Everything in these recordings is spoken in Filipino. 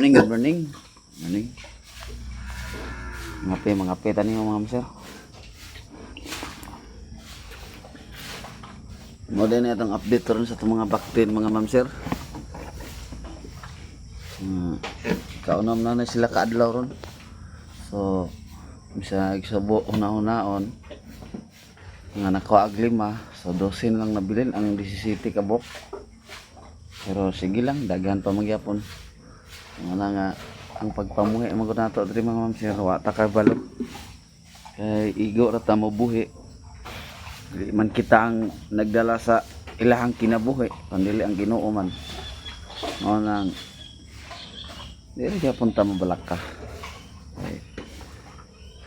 Morning, good morning. Morning. Mga pe tani mga ma'am sir. Mo din itong update ron sa itong mga backpin mga ma'am sir. Kaunam na sila kaadlaw ron. So bisa igsubo una-unaon nga nakuha ag 5, so 12 lang nabilin ang 17 kabok. Pero sige lang, daghan pa magyapon. Nga nga ang pagpamuhi magud nato diri mga ma'am sir, wa ta kay balo. Kay igo ra ta mabuhi. Di man kita ang nagdala sa ilahang kinabuhi, kundi ang Ginoo man. Mao nang dili gyapon ta mabalaka.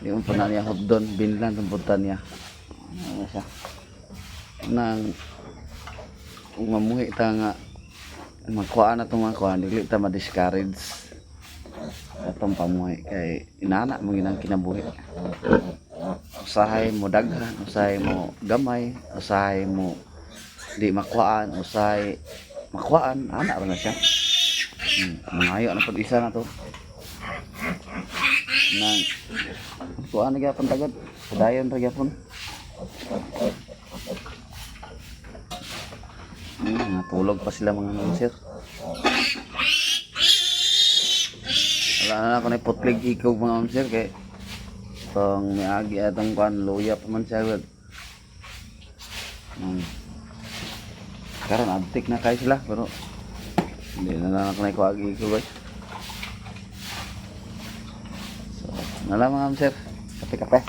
Di man pa niya hotdon binlan ang punta niya. Ano siya? Nang kung mamuhi ta nga magkuha na itong mga kuha, dili ta ma-discourage itong pamuhi kay inana mo ginang kinabuhi. Usahay mo daghan, usahay mo gamay, usahay mo di makuhaan, usahay makuhaan, ana ra na siya. Mangayo na pag isa na to. Nang kuha na gyapon tagad, padayon ra gyapon. Natulog pa sila mga sir. Wala na ako na putlig ikaw mga sir kay itong miagi atong kuan luya pa man siya. Karon abtik na kayo sila pero hindi na ako na kuagi ikaw guys. So, nala mga sir, kape-kape.